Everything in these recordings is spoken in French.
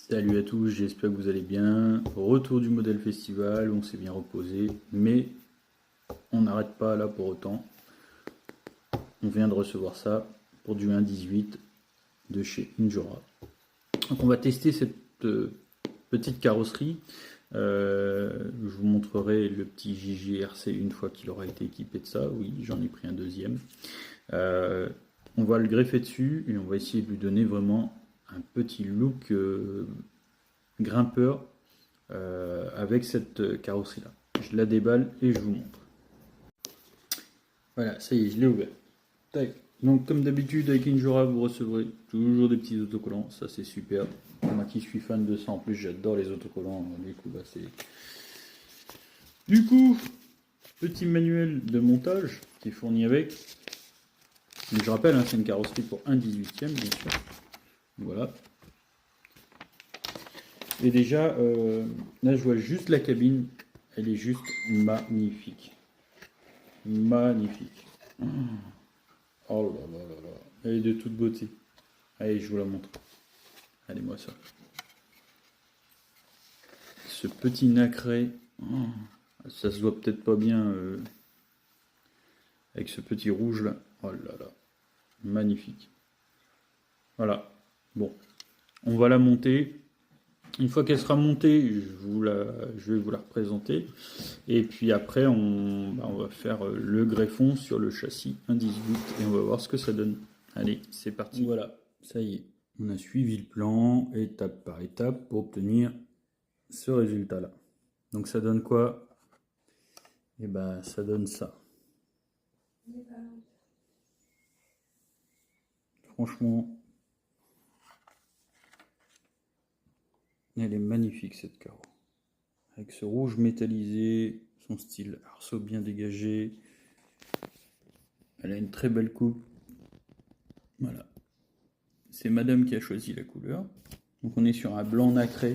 Salut à tous, j'espère que vous allez bien. Retour du modèle festival, on s'est bien reposé, mais on n'arrête pas là pour autant. On vient de recevoir ça pour du 1.18 de chez Injora. Donc on va tester cette petite carrosserie. Je vous montrerai le petit JJRC une fois qu'il aura été équipé de ça. Oui, j'en ai pris un deuxième. On va le greffer dessus et on va essayer de lui donner vraiment un petit look grimpeur avec cette carrosserie là. Je la déballe et je vous montre. Voilà, ça y est, je l'ai ouvert. Tac. Donc comme d'habitude avec Injora, vous recevrez toujours des petits autocollants, ça c'est super. Moi qui suis fan de ça, en plus j'adore les autocollants, du coup bah c'est... Du coup, petit manuel de montage qui est fourni avec. Mais je rappelle, hein, c'est une carrosserie pour 1/18e bien sûr. Voilà. Et déjà, là je vois juste la cabine, elle est juste magnifique. Magnifique. Oh là là là là. Elle est de toute beauté. Allez, je vous la montre. Allez, moi ça. Ce petit nacré. Oh, ça se voit peut-être pas bien avec ce petit rouge là. Oh là là. Magnifique. Voilà. Bon. On va la monter. Une fois qu'elle sera montée, je vais vous la représenter. Et puis après, on va faire le greffon sur le châssis 1.18 et on va voir ce que ça donne. Allez, c'est parti. Voilà, ça y est. On a suivi le plan étape par étape pour obtenir ce résultat-là. Donc ça donne quoi? Eh ben, ça donne ça. Franchement, elle est magnifique cette carreau. Avec ce rouge métallisé, son style arceau bien dégagé. Elle a une très belle coupe. Voilà. C'est madame qui a choisi la couleur. Donc on est sur un blanc nacré,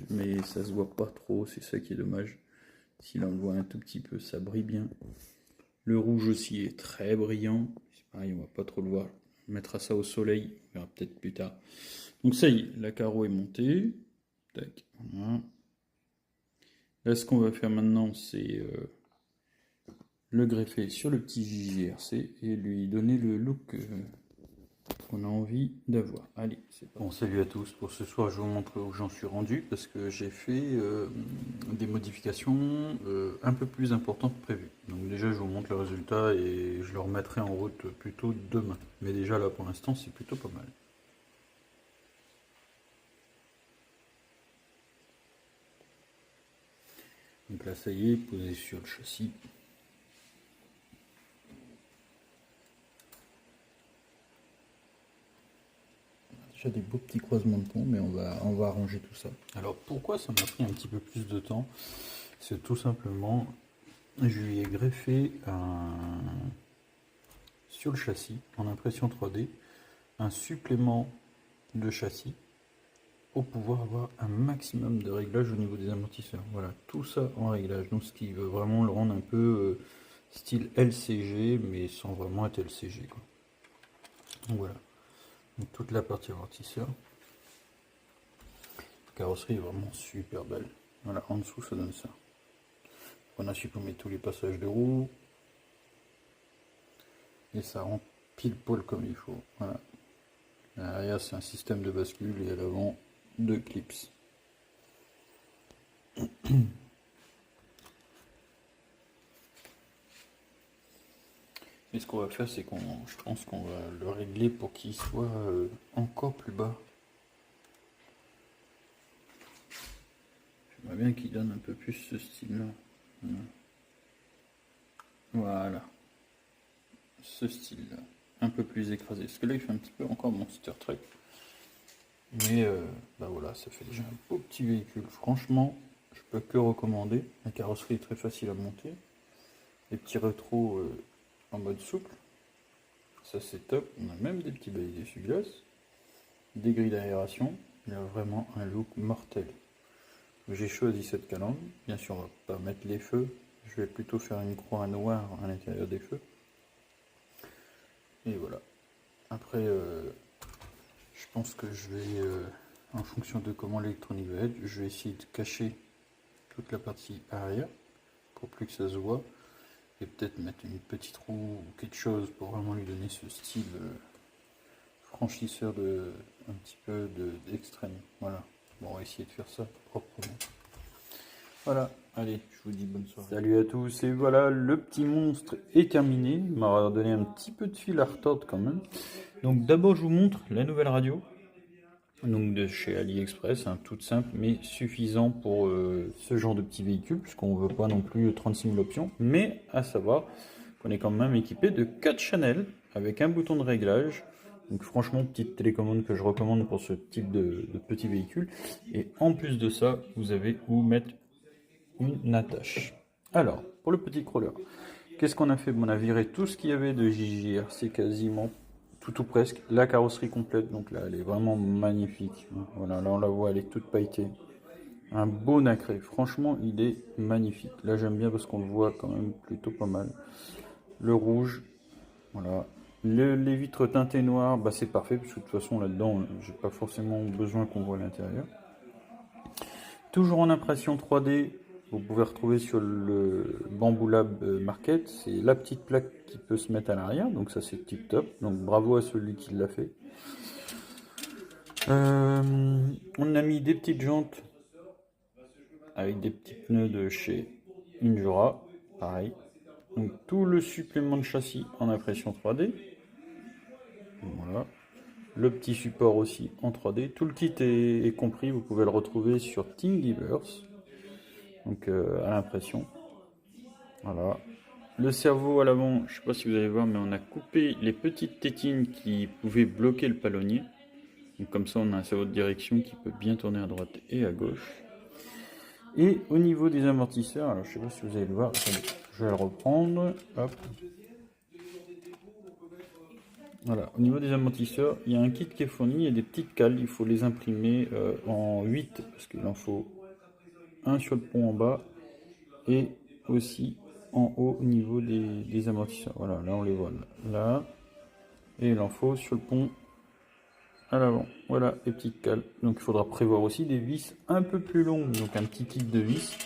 mais ça se voit pas trop, c'est ça qui est dommage. Si là on le voit un tout petit peu, ça brille bien. Le rouge aussi est très brillant. C'est pareil, on va pas trop le voir. On mettra ça au soleil, on verra peut-être plus tard. Donc ça y est, la carreau est montée. Tac, voilà. Là ce qu'on va faire maintenant, c'est le greffer sur le petit JJRC et lui donner le look qu'on a envie d'avoir. Allez, c'est parti. Bon, salut à tous. Pour ce soir, je vous montre où j'en suis rendu parce que j'ai fait des modifications un peu plus importantes que prévu. Donc déjà, je vous montre le résultat et je le remettrai en route plutôt demain. Mais déjà là, pour l'instant, c'est plutôt pas mal. Donc là, ça y est, posé sur le châssis. Déjà des beaux petits croisements de pont, mais on va arranger tout ça. Alors pourquoi ça m'a pris un petit peu plus de temps? C'est tout simplement, je lui ai greffé sur le châssis en impression 3D un supplément de châssis pour pouvoir avoir un maximum de réglage au niveau des amortisseurs. Voilà, tout ça en réglage. Donc ce qui veut vraiment le rendre un peu style LCG, mais sans vraiment être LCG, quoi. Donc voilà. Donc toute la partie amortisseur. La carrosserie est vraiment super belle. Voilà, en dessous ça donne ça. On a supprimé tous les passages de roues. Et ça rend pile poil comme il faut. Voilà. À l'arrière c'est un système de bascule et à l'avant 2 clips. Et ce qu'on va faire, c'est je pense qu'on va le régler pour qu'il soit encore plus bas. J'aimerais bien qu'il donne un peu plus ce style-là. Voilà. Ce style-là. Un peu plus écrasé. Parce que là, il fait un petit peu encore Monster Truck. Mais bah voilà, ça fait déjà un beau petit véhicule. Franchement, je peux que recommander. La carrosserie est très facile à monter. Les petits rétros en mode souple. Ça c'est top. On a même des petits balises d'essuie-glace. Des grilles d'aération. Il a vraiment un look mortel. J'ai choisi cette calandre. Bien sûr, on va pas mettre les feux. Je vais plutôt faire une croix noire à l'intérieur des feux. Et voilà. Après, je pense que je vais en fonction de comment l'électronique va être. Je vais essayer de cacher toute la partie arrière pour plus que ça se voit. Et peut-être mettre une petite roue ou quelque chose pour vraiment lui donner ce style franchisseur un petit peu d'extrême. Voilà. Bon, on va essayer de faire ça proprement. Voilà, allez, je vous dis bonne soirée. Salut à tous, et voilà, le petit monstre est terminé. Il m'a donné un petit peu de fil à retordre quand même. Donc d'abord, je vous montre la nouvelle radio. Donc de chez AliExpress, hein, toute simple mais suffisant pour ce genre de petit véhicule, puisqu'on ne veut pas non plus 36 000 options. Mais à savoir qu'on est quand même équipé de 4 channels avec un bouton de réglage. Donc franchement, petite télécommande que je recommande pour ce type de petit véhicule. Et en plus de ça, vous avez où mettre une attache. Alors, pour le petit crawler, qu'est-ce qu'on a fait? On a viré tout ce qu'il y avait de JJR, c'est quasiment tout ou presque la carrosserie complète, donc là elle est vraiment magnifique. Voilà, là on la voit, elle est toute pailletée. Un beau nacré, franchement il est magnifique. Là j'aime bien parce qu'on le voit quand même plutôt pas mal. Le rouge, voilà. Les vitres teintées noires, bah c'est parfait parce que de toute façon là-dedans j'ai pas forcément besoin qu'on voit l'intérieur. Toujours en impression 3D, vous pouvez retrouver sur le Bamboo Lab Market, c'est la petite plaque qui peut se mettre à l'arrière, donc ça c'est tip top, donc bravo à celui qui l'a fait. On a mis des petites jantes avec des petits pneus de chez Injora, pareil. Donc tout le supplément de châssis en impression 3D. Voilà. Le petit support aussi en 3D. Tout le kit est compris, vous pouvez le retrouver sur Thingiverse. Donc à l'impression. Voilà. Le cerveau à l'avant, je ne sais pas si vous allez voir, mais on a coupé les petites tétines qui pouvaient bloquer le palonnier. Donc comme ça, on a un cerveau de direction qui peut bien tourner à droite et à gauche. Et au niveau des amortisseurs, alors je ne sais pas si vous allez le voir, attendez, je vais le reprendre. Hop. Voilà, au niveau des amortisseurs, il y a un kit qui est fourni, il y a des petites cales, il faut les imprimer en 8, parce qu'il en faut un sur le pont en bas et aussi en haut au niveau des amortisseurs. Voilà, là on les voit là. Et il en faut sur le pont à l'avant. Voilà les petites cales. Donc il faudra prévoir aussi des vis un peu plus longues. Donc un petit kit de vis.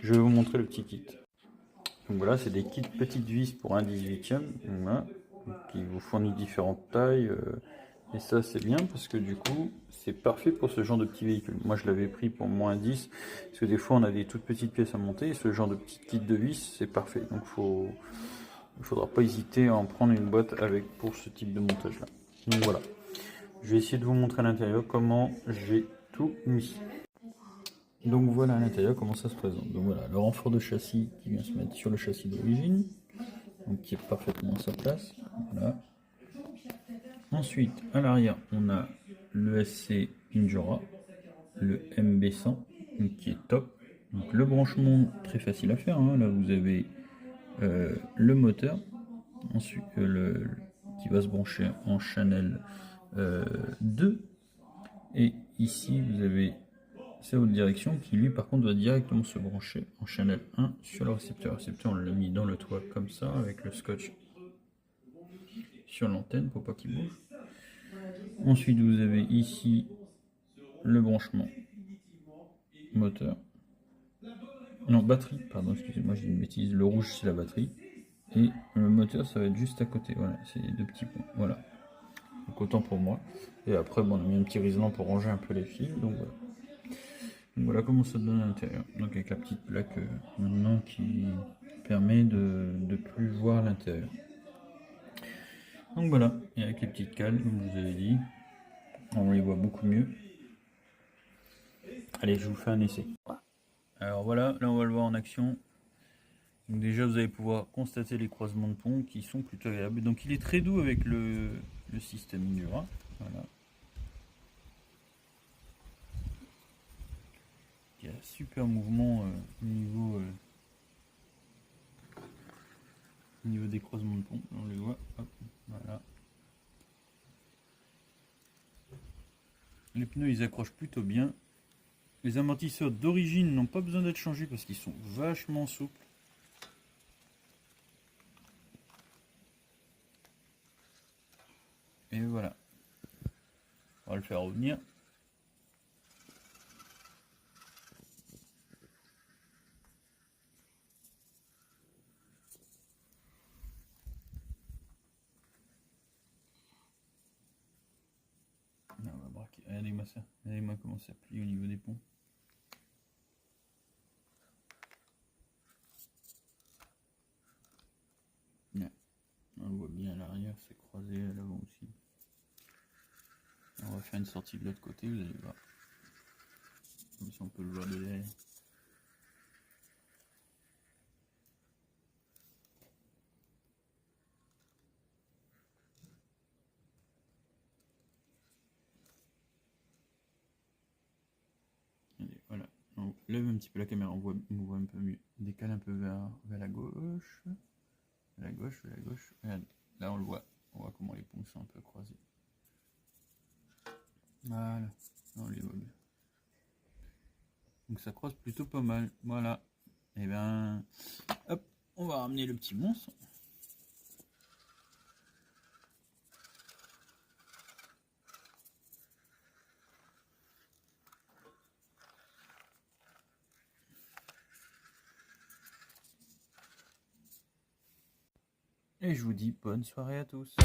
Je vais vous montrer le petit kit. Donc voilà, c'est des kits petites vis pour un 18e. Voilà. Qui vous fournit différentes tailles. Et ça c'est bien parce que du coup c'est parfait pour ce genre de petit véhicule. Moi je l'avais pris pour moins 10 parce que des fois on a des toutes petites pièces à monter et ce genre de petit kit de vis c'est parfait. Donc il ne faudra pas hésiter à en prendre une boîte avec pour ce type de montage là. Donc voilà. Je vais essayer de vous montrer à l'intérieur comment j'ai tout mis. Donc voilà à l'intérieur comment ça se présente. Donc voilà, le renfort de châssis qui vient se mettre sur le châssis d'origine, donc qui est parfaitement à sa place. Voilà. Ensuite, à l'arrière, on a le SC Injora, le MB100, qui est top. Donc le branchement très facile à faire. Hein. Là vous avez le moteur, ensuite qui va se brancher en channel 2. Et ici vous avez sa haute direction qui lui par contre doit directement se brancher en channel 1 sur le récepteur. Le récepteur on l'a mis dans le toit comme ça avec le scotch sur l'antenne pour pas qu'il bouge. Ensuite vous avez ici le branchement moteur. Non, batterie, pardon, excusez-moi, j'ai une bêtise. Le rouge c'est la batterie. Et le moteur ça va être juste à côté. Voilà, c'est les deux petits points. Voilà. Donc autant pour moi. Et après bon, on a mis un petit riselant pour ranger un peu les fils. Donc voilà. Donc voilà comment ça donne à l'intérieur. Donc avec la petite plaque maintenant qui permet de plus voir l'intérieur. Donc voilà, et avec les petites cales, comme je vous avais dit, on les voit beaucoup mieux. Allez, je vous fais un essai. Alors voilà, là on va le voir en action. Donc déjà vous allez pouvoir constater les croisements de pont qui sont plutôt agréables. Donc il est très doux avec le système Indura. Voilà. Il y a un super mouvement au niveau des croisements de pont. On les voit. Hop, voilà. Les pneus ils accrochent plutôt bien. Les amortisseurs d'origine n'ont pas besoin d'être changés parce qu'ils sont vachement souples. Et voilà. On va le faire revenir. regardez-moi ça. Regardez-moi comment ça plie au niveau des ponts. Ouais. On le voit bien à l'arrière, c'est croisé à l'avant aussi. On va faire une sortie de l'autre côté, vous allez voir. Comme ça on peut le voir de derrière. Allez, voilà. On lève un petit peu la caméra, on voit un peu mieux. Décale un peu vers la gauche. Vers la gauche, vers la gauche. Regarde, là on le voit. On voit comment les ponts sont un peu croisés. Voilà, là, on les voit bien. Donc ça croise plutôt pas mal. Voilà. Et ben, hop, on va ramener le petit monstre. Et je vous dis bonne soirée à tous.